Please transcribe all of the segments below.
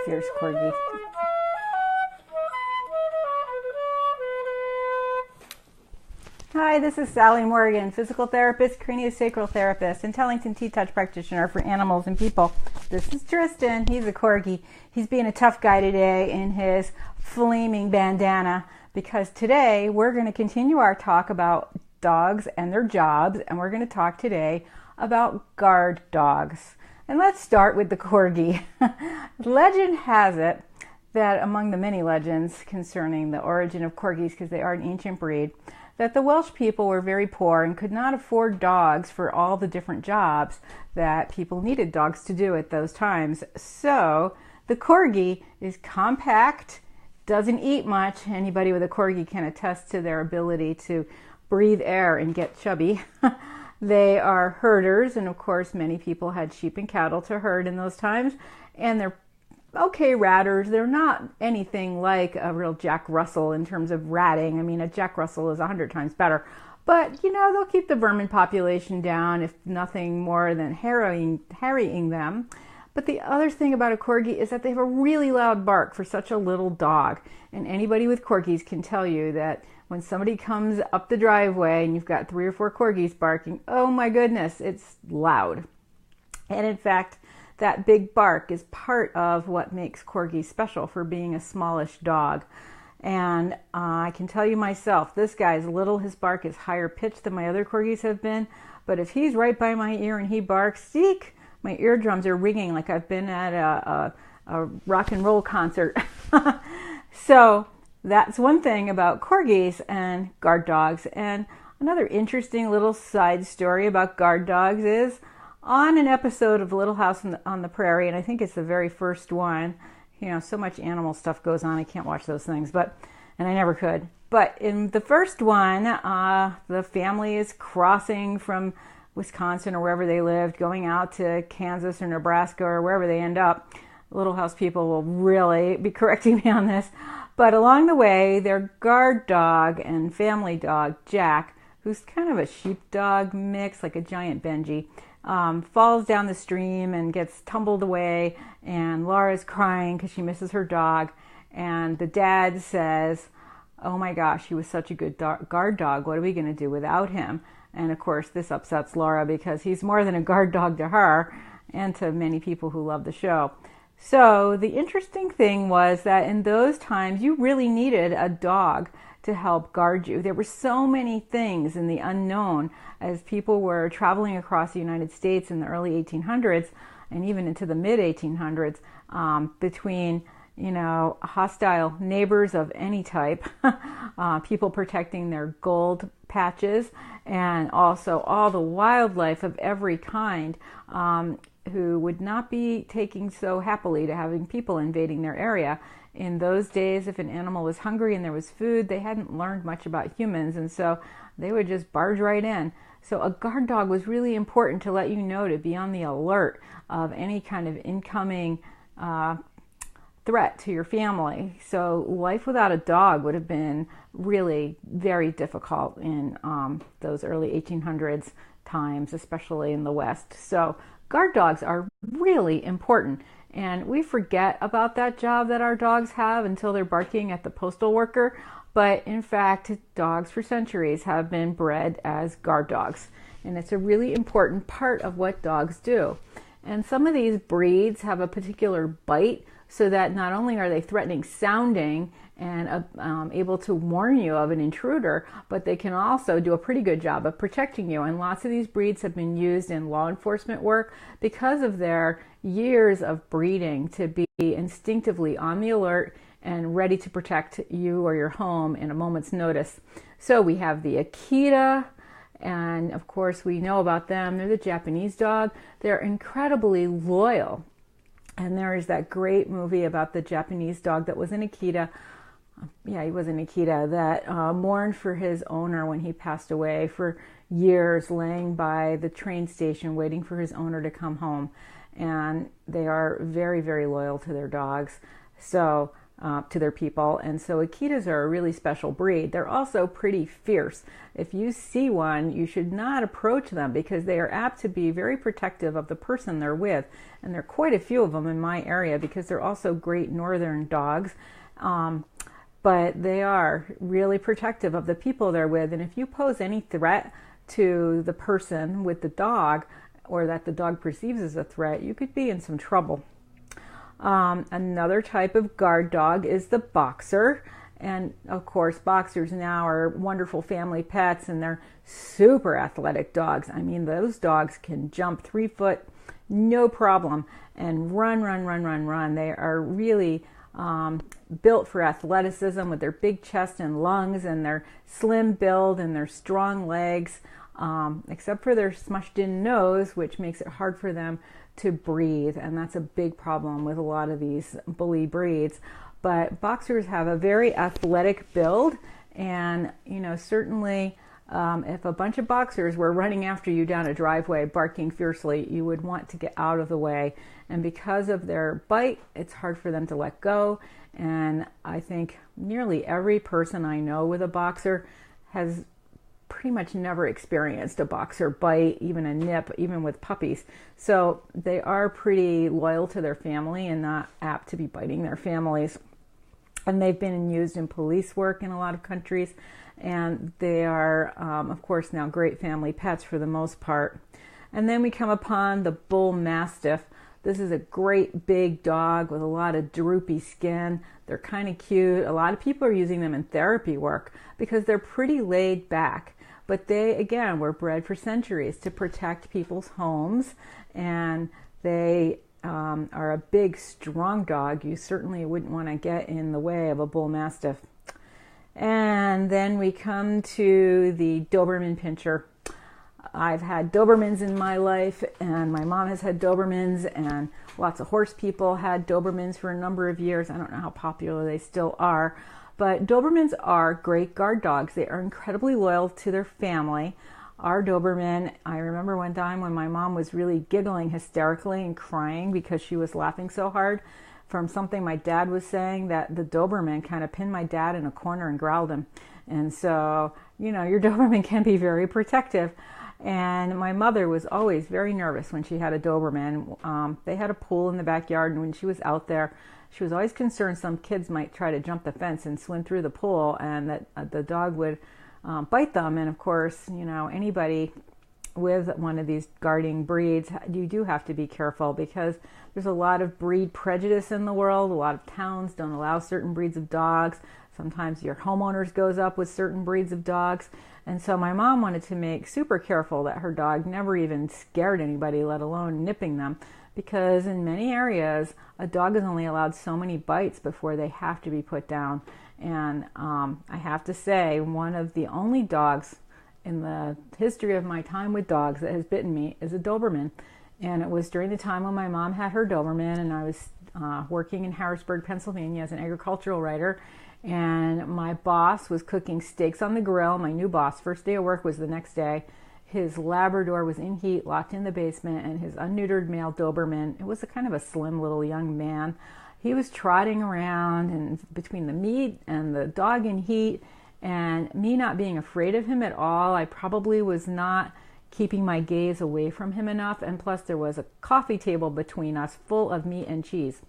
fierce Corgi. Hi, this is Sally Morgan, physical therapist, craniosacral therapist, and Tellington T-Touch practitioner for animals and people. This is Tristan. He's a Corgi. He's being a tough guy today in his flaming bandana because today we're going to continue our talk about dogs and their jobs, and we're going to talk today about guard dogs. And let's start with the Corgi. Legend has it that among the many legends concerning the origin of Corgis, because they are an ancient breed, that the Welsh people were very poor and could not afford dogs for all the different jobs that people needed dogs to do at those times. So the Corgi is compact, doesn't eat much. Anybody with a Corgi can attest to their ability to breathe air and get chubby. They are herders, and of course many people had sheep and cattle to herd in those times, and they're okay ratters. They're not anything like a real Jack Russell in terms of ratting. I mean, a Jack Russell is 100 times better. But, they'll keep the vermin population down, if nothing more than harrying them. But the other thing about a Corgi is that they have a really loud bark for such a little dog. And anybody with Corgis can tell you that when somebody comes up the driveway and you've got 3 or 4 Corgis barking, oh my goodness, it's loud. And in fact, that big bark is part of what makes Corgi special for being a smallish dog. And I can tell you myself, this guy's little, his bark is higher pitched than my other Corgis have been. But if he's right by my ear and he barks, eek, my eardrums are ringing like I've been at a rock and roll concert. So that's one thing about Corgis and guard dogs. And another interesting little side story about guard dogs is on an episode of Little House on the Prairie, and I think it's the very first one, so much animal stuff goes on, I can't watch those things, and I never could. But in the first one, the family is crossing from Wisconsin or wherever they lived, going out to Kansas or Nebraska or wherever they end up. Little House people will really be correcting me on this. But along the way, their guard dog and family dog, Jack, who's kind of a sheepdog mix, like a giant Benji, falls down the stream and gets tumbled away, and Laura's crying because she misses her dog, and the dad says, oh my gosh, he was such a good guard dog, what are we going to do without him? And of course this upsets Laura because he's more than a guard dog to her and to many people who love the show. So the interesting thing was that in those times you really needed a dog to help guard you. There were so many things in the unknown as people were traveling across the United States in the early 1800s and even into the mid 1800s between hostile neighbors of any type, people protecting their gold patches, and also all the wildlife of every kind who would not be taking so happily to having people invading their area. In those days, if an animal was hungry and there was food, they hadn't learned much about humans, and so they would just barge right in. So a guard dog was really important to let you know to be on the alert of any kind of incoming threat to your family. So life without a dog would have been really very difficult in those early 1800s times, especially in the West. So guard dogs are really important. And we forget about that job that our dogs have until they're barking at the postal worker. But in fact, dogs for centuries have been bred as guard dogs. And it's a really important part of what dogs do. And some of these breeds have a particular bite so that not only are they threatening sounding and able to warn you of an intruder, but they can also do a pretty good job of protecting you. And lots of these breeds have been used in law enforcement work because of their years of breeding to be instinctively on the alert and ready to protect you or your home in a moment's notice. So we have the Akita, and of course we know about them. They're the Japanese dog. They're incredibly loyal. And there is that great movie about the Japanese dog that was an Akita. Yeah, he was an Akita that mourned for his owner when he passed away for years, laying by the train station waiting for his owner to come home. And they are very, very loyal to their dogs. So to their people. And so Akitas are a really special breed. They're also pretty fierce. If you see one, you should not approach them because they are apt to be very protective of the person they're with. And there are quite a few of them in my area because they're also great northern dogs. But they are really protective of the people they're with. And if you pose any threat to the person with the dog, or that the dog perceives as a threat, you could be in some trouble. Another type of guard dog is the boxer. And of course, boxers now are wonderful family pets, and they're super athletic dogs. I mean, those dogs can jump 3 foot, no problem, and run. They are really built for athleticism with their big chest and lungs and their slim build and their strong legs, except for their smushed in nose, which makes it hard for them to breathe. And that's a big problem with a lot of these bully breeds. But boxers have a very athletic build, and certainly if a bunch of boxers were running after you down a driveway barking fiercely, you would want to get out of the way. And because of their bite, it's hard for them to let go. And I think nearly every person I know with a boxer has pretty much never experienced a boxer bite, even a nip, even with puppies. So they are pretty loyal to their family and not apt to be biting their families. And they've been used in police work in a lot of countries. And they are, of course, now great family pets for the most part. And then we come upon the bull mastiff. This is a great big dog with a lot of droopy skin. They're kind of cute. A lot of people are using them in therapy work because they're pretty laid back. But they, again, were bred for centuries to protect people's homes. And they are a big, strong dog. You certainly wouldn't want to get in the way of a bull mastiff. And then we come to the Doberman Pinscher. I've had Dobermans in my life, and my mom has had Dobermans, and lots of horse people had Dobermans for a number of years. I don't know how popular they still are, but Dobermans are great guard dogs. They are incredibly loyal to their family. Our Doberman, I remember one time when my mom was really giggling hysterically and crying because she was laughing so hard from something my dad was saying, that the Doberman kind of pinned my dad in a corner and growled him. And so, your Doberman can be very protective. And my mother was always very nervous when she had a Doberman. They had a pool in the backyard, and when she was out there, she was always concerned some kids might try to jump the fence and swim through the pool, and that the dog would bite them. And of course, anybody with one of these guarding breeds, you do have to be careful because there's a lot of breed prejudice in the world. A lot of towns don't allow certain breeds of dogs. Sometimes your homeowners goes up with certain breeds of dogs. And so my mom wanted to make super careful that her dog never even scared anybody, let alone nipping them, because in many areas, a dog is only allowed so many bites before they have to be put down. And I have to say, one of the only dogs in the history of my time with dogs that has bitten me is a Doberman. And it was during the time when my mom had her Doberman, and I was working in Harrisburg, Pennsylvania as an agricultural writer. And my boss was cooking steaks on the grill. My new boss, first day of work was the next day. His Labrador was in heat, locked in the basement, and his unneutered male Doberman, it was a kind of a slim little young man. He was trotting around and between the meat and the dog in heat, and me not being afraid of him at all. I probably was not keeping my gaze away from him enough, and plus there was a coffee table between us full of meat and cheese.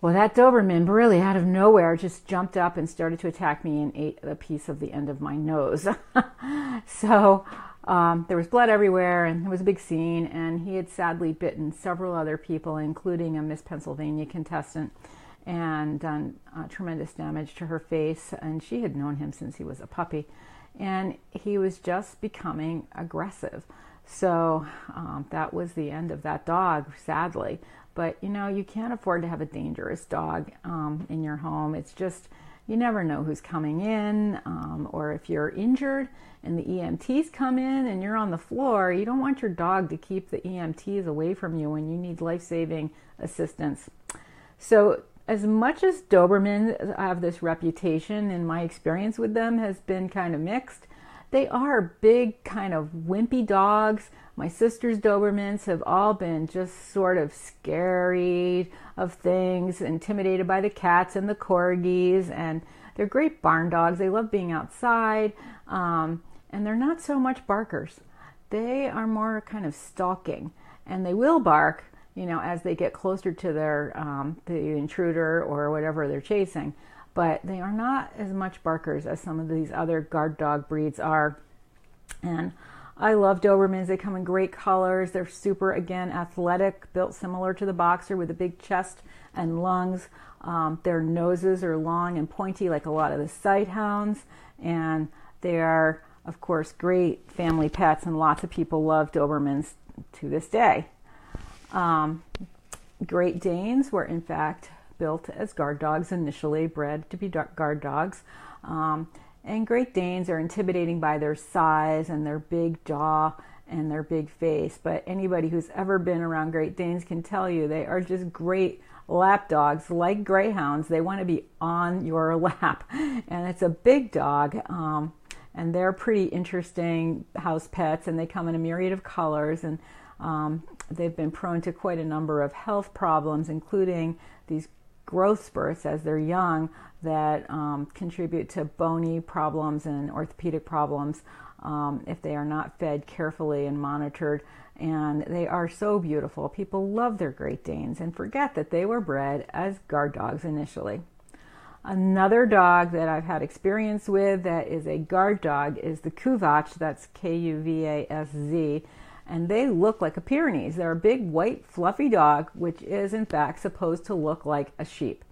Well, that Doberman really out of nowhere just jumped up and started to attack me and ate a piece of the end of my nose. So there was blood everywhere, and it was a big scene, and he had sadly bitten several other people, including a Miss Pennsylvania contestant, and done tremendous damage to her face. And she had known him since he was a puppy, and he was just becoming aggressive. So that was the end of that dog, sadly. But, you can't afford to have a dangerous dog in your home. It's just, you never know who's coming in, or if you're injured and the EMTs come in and you're on the floor, you don't want your dog to keep the EMTs away from you when you need life-saving assistance. So as much as Dobermans have this reputation, and my experience with them has been kind of mixed, They are big, kind of wimpy dogs. My sister's Dobermans have all been just sort of scary of things, intimidated by the cats and the Corgis, and they're great barn dogs. They love being outside, and they're not so much barkers. They are more kind of stalking, and they will bark, as they get closer to the intruder or whatever they're chasing. But they are not as much barkers as some of these other guard dog breeds are. And I love Dobermans. They come in great colors. They're super, again, athletic, built similar to the Boxer with a big chest and lungs. Their noses are long and pointy like a lot of the Sighthounds. And they are, of course, great family pets, and lots of people love Dobermans to this day. Great Danes were, in fact, built as guard dogs initially, bred to be guard dogs. And Great Danes are intimidating by their size and their big jaw and their big face. But anybody who's ever been around Great Danes can tell you they are just great lap dogs, like greyhounds. They want to be on your lap. And it's a big dog. And they're pretty interesting house pets, and they come in a myriad of colors. And they've been prone to quite a number of health problems, including these growth spurts as they're young that contribute to bony problems and orthopedic problems if they are not fed carefully and monitored. And they are so beautiful. People love their Great Danes and forget that they were bred as guard dogs initially. Another dog that I've had experience with that is a guard dog is the Kuvach. That's Kuvaszz. And they look like a Pyrenees. They're a big, white, fluffy dog, which is, in fact, supposed to look like a sheep.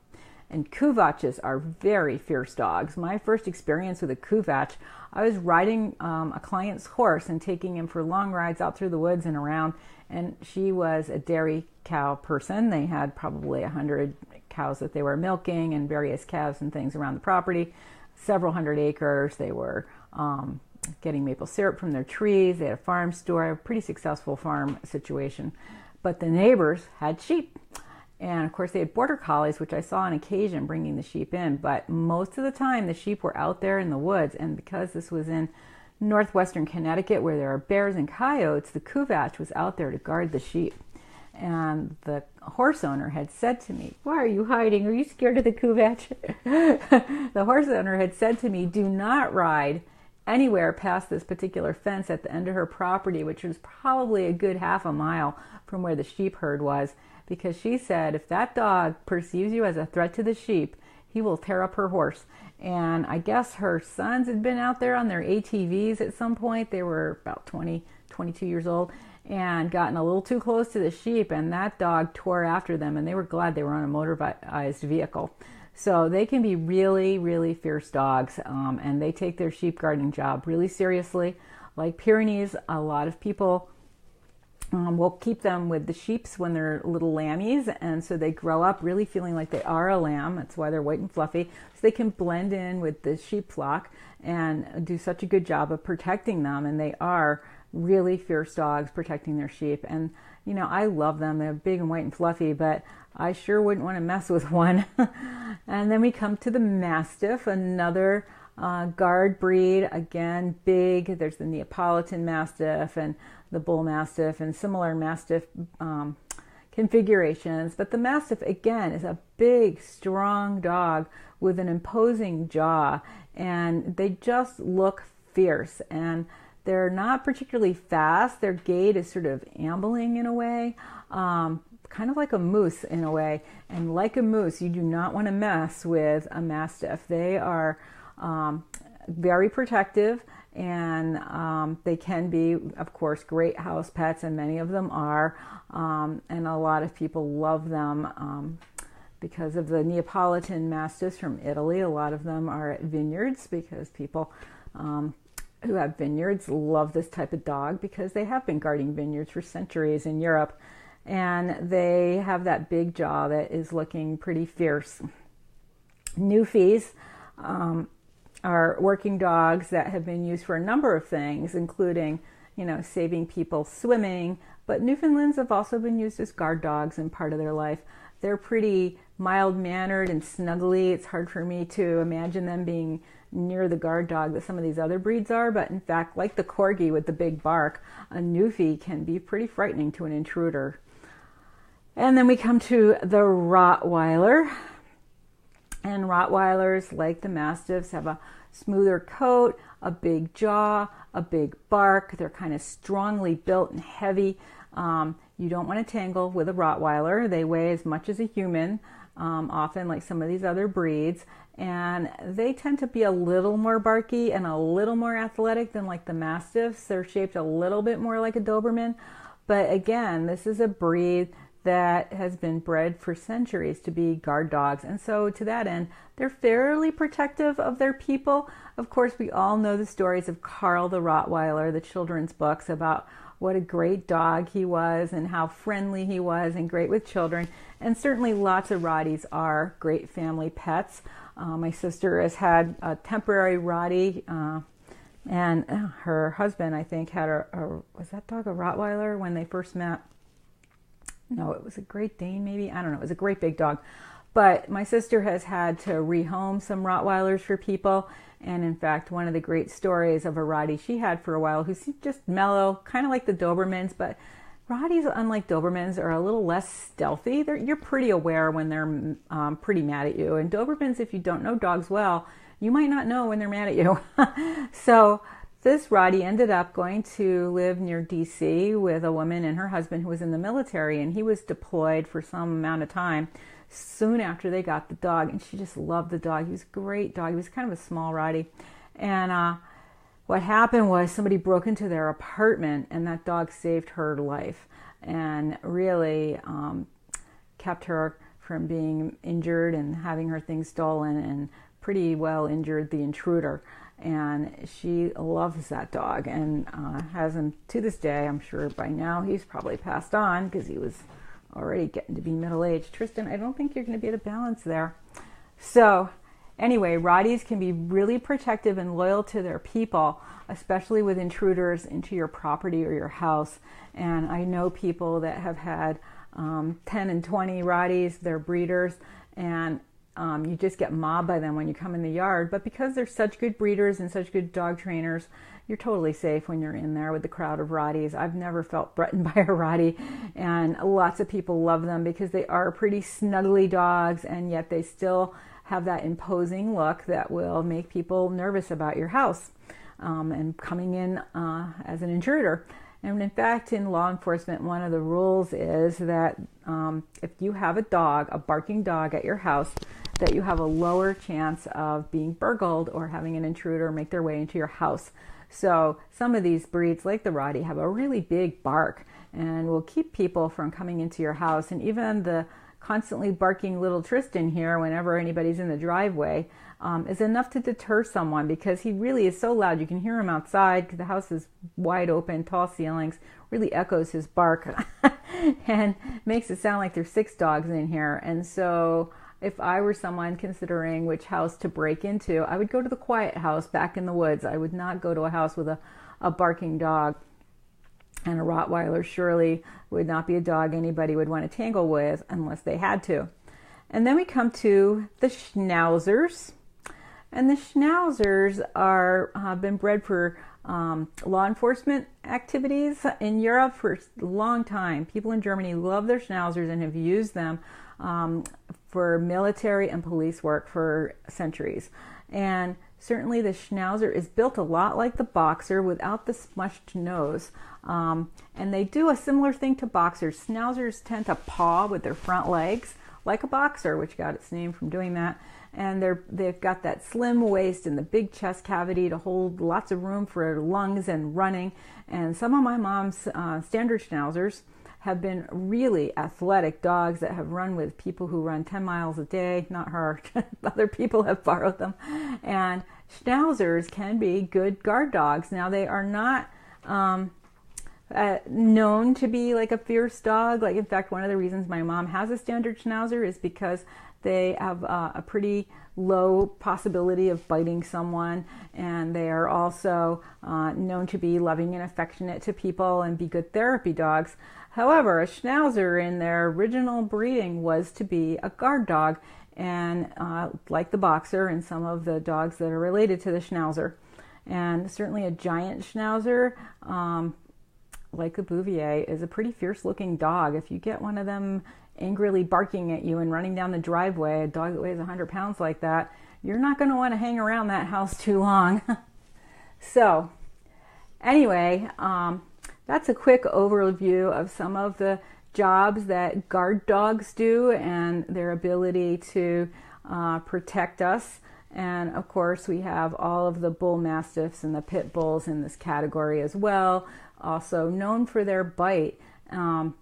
And Kuvaches are very fierce dogs. My first experience with a Kuvach, I was riding a client's horse and taking him for long rides out through the woods and around. And she was a dairy cow person. They had probably 100 cows that they were milking and various calves and things around the property. Several hundred acres. They were getting maple syrup from their trees. They had a farm store, a pretty successful farm situation. But the neighbors had sheep. And of course they had border collies, which I saw on occasion bringing the sheep in. But most of the time the sheep were out there in the woods. And because this was in northwestern Connecticut where there are bears and coyotes, the Kuvach was out there to guard the sheep. And the horse owner had said to me, "Why are you hiding? Are you scared of the Kuvach?" The horse owner had said to me, "Do not ride anywhere past this particular fence at the end of her property," which was probably a good half a mile from where the sheep herd was, because she said if that dog perceives you as a threat to the sheep, he will tear up her horse. And I guess her sons had been out there on their ATVs at some point. They were about 20, 22 years old, and gotten a little too close to the sheep, and that dog tore after them, and they were glad they were on a motorized vehicle. So they can be really, really fierce dogs, and they take their sheep guarding job really seriously. Like Pyrenees, a lot of people will keep them with the sheeps when they're little lammies, and so they grow up really feeling like they are a lamb. That's why they're white and fluffy, so they can blend in with the sheep flock and do such a good job of protecting them. And they are really fierce dogs protecting their sheep. And I love them. They're big and white and fluffy, but I sure wouldn't want to mess with one. And then we come to the Mastiff, another guard breed. Again, big. There's the Neapolitan Mastiff and the Bull Mastiff and similar Mastiff configurations. But the Mastiff, again, is a big, strong dog with an imposing jaw. And they just look fierce. And they're not particularly fast. Their gait is sort of ambling in a way. Kind of like a moose in a way. And like a moose, you do not want to mess with a Mastiff. They are very protective, and they can be, of course, great house pets, and many of them are. And a lot of people love them because of the Neapolitan Mastiffs from Italy. A lot of them are at vineyards because people who have vineyards love this type of dog because they have been guarding vineyards for centuries in Europe. And they have that big jaw that is looking pretty fierce. Newfies are working dogs that have been used for a number of things, including, saving people swimming. But Newfoundlands have also been used as guard dogs in part of their life. they're pretty mild-mannered and snuggly. It's hard for me to imagine them being near the guard dog that some of these other breeds are, but in fact, like the Corgi with the big bark, a Newfie can be pretty frightening to an intruder. And then we come to the Rottweiler. And Rottweilers, like the Mastiffs, have a smoother coat, a big jaw, a big bark. They're kind of strongly built and heavy. You don't want to tangle with a Rottweiler. They weigh as much as a human, often like some of these other breeds. And they tend to be a little more barky and a little more athletic than like the Mastiffs. They're shaped a little bit more like a Doberman. But again, this is a breed that has been bred for centuries to be guard dogs. And so to that end, they're fairly protective of their people. Of course, we all know the stories of Carl the Rottweiler, the children's books about what a great dog he was and how friendly he was and great with children. And certainly lots of Rotties are great family pets. My sister has had a temporary Rottie, and her husband, I think, had was that dog a Rottweiler when they first met? No, it was a Great Dane maybe? I don't know. It was a great big dog. But my sister has had to rehome some Rottweilers for people. And in fact, one of the great stories of a Rottie she had for a while, who's just mellow, kind of like the Dobermans, but Rotties, unlike Dobermans, are a little less stealthy. You're pretty aware when they're pretty mad at you. And Dobermans, if you don't know dogs well, you might not know when they're mad at you. So this Rottie ended up going to live near DC with a woman and her husband who was in the military, and he was deployed for some amount of time soon after they got the dog, and she just loved the dog. He was a great dog. He was kind of a small Rottie. And what happened was somebody broke into their apartment, and that dog saved her life and really kept her from being injured and having her things stolen, and pretty well injured the intruder. And she loves that dog and has him to this day. I'm sure by now he's probably passed on because he was already getting to be middle-aged. Tristan, I don't think you're going to be able to balance there. So anyway, Rotties can be really protective and loyal to their people, especially with intruders into your property or your house. And I know people that have had 10 and 20 Rotties, they're breeders, and you just get mobbed by them when you come in the yard. But because they're such good breeders and such good dog trainers, you're totally safe when you're in there with the crowd of Rotties. I've never felt threatened by a Rottie, and lots of people love them because they are pretty snuggly dogs, and yet they still have that imposing look that will make people nervous about your house and coming in as an intruder. And in fact, in law enforcement, one of the rules is that if you have a dog, a barking dog at your house, that you have a lower chance of being burgled or having an intruder make their way into your house. So some of these breeds, like the Rottie, have a really big bark and will keep people from coming into your house. And even the constantly barking little Tristan here, whenever anybody's in the driveway, is enough to deter someone because he really is so loud. You can hear him outside because the house is wide open, tall ceilings, really echoes his bark and makes it sound like there's 6 dogs in here. And so if I were someone considering which house to break into, I would go to the quiet house back in the woods. I would not go to a house with a barking dog. And a Rottweiler surely would not be a dog anybody would want to tangle with unless they had to. And then we come to the Schnauzers. And the Schnauzers have been bred for law enforcement activities in Europe for a long time. People in Germany love their Schnauzers and have used them for military and police work for centuries. And certainly the Schnauzer is built a lot like the Boxer without the smushed nose. And they do a similar thing to Boxers. Schnauzers tend to paw with their front legs like a Boxer, which got its name from doing that. And they've got that slim waist and the big chest cavity to hold lots of room for lungs and running. And some of my mom's standard Schnauzers have been really athletic dogs that have run with people who run 10 miles a day. Not her, other people have borrowed them. And Schnauzers can be good guard dogs. Now they are not known to be like a fierce dog. Like, in fact, one of the reasons my mom has a standard Schnauzer is because they have a pretty low possibility of biting someone, and they are also known to be loving and affectionate to people and be good therapy dogs. However, a Schnauzer in their original breeding was to be a guard dog, and like the Boxer and some of the dogs that are related to the Schnauzer. And certainly a giant Schnauzer, like the Bouvier, is a pretty fierce looking dog. If you get one of them angrily barking at you and running down the driveway, a dog that weighs 100 pounds like that, you're not going to want to hang around that house too long. So anyway, that's a quick overview of some of the jobs that guard dogs do and their ability to protect us. And of course, we have all of the bull mastiffs and the pit bulls in this category as well, also known for their bite.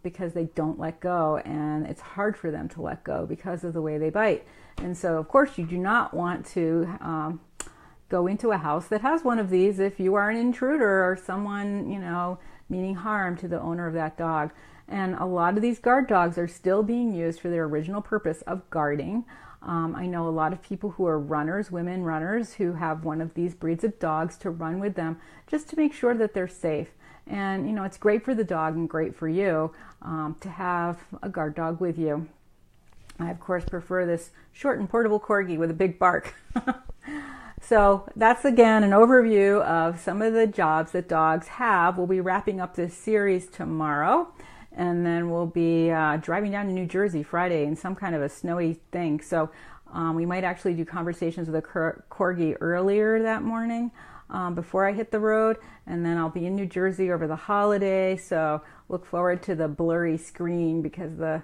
Because they don't let go, and it's hard for them to let go because of the way they bite. And so, of course, you do not want to go into a house that has one of these if you are an intruder or someone, meaning harm to the owner of that dog. And a lot of these guard dogs are still being used for their original purpose of guarding. I know a lot of people who are runners, women runners, who have one of these breeds of dogs to run with them just to make sure that they're safe. And, it's great for the dog and great for you to have a guard dog with you. I, of course, prefer this short and portable Corgi with a big bark. So that's, again, an overview of some of the jobs that dogs have. We'll be wrapping up this series tomorrow, and then we'll be driving down to New Jersey Friday in some kind of a snowy thing. So we might actually do conversations with a Corgi earlier that morning. Before I hit the road, and then I'll be in New Jersey over the holiday, so look forward to the blurry screen because the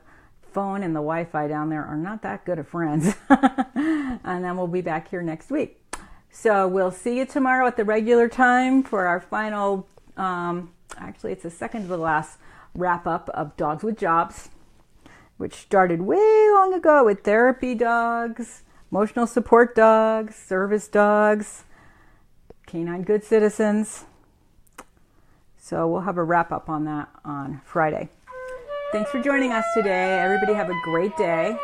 phone and the Wi-Fi down there are not that good of friends. And then we'll be back here next week. So we'll see you tomorrow at the regular time for our final, actually it's the second to the last wrap-up of Dogs with Jobs, which started way long ago with therapy dogs, emotional support dogs, service dogs, canine good citizens. So we'll have a wrap up on that on Friday. Thanks for joining us today. Everybody have a great day.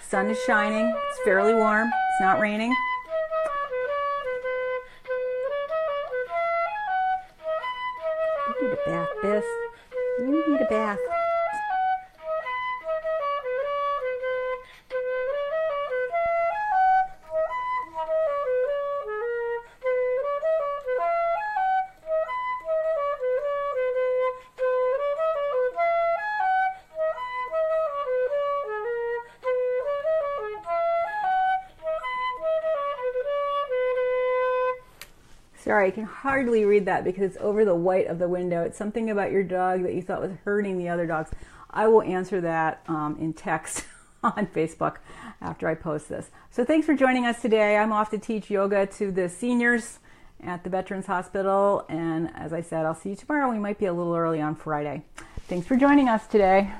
Sun is shining. It's fairly warm. It's not raining. You need a bath, Biss. You need a bath. Sorry, I can hardly read that because it's over the white of the window. It's something about your dog that you thought was hurting the other dogs. I will answer that in text on Facebook after I post this. So thanks for joining us today. I'm off to teach yoga to the seniors at the Veterans Hospital. And as I said, I'll see you tomorrow. We might be a little early on Friday. Thanks for joining us today.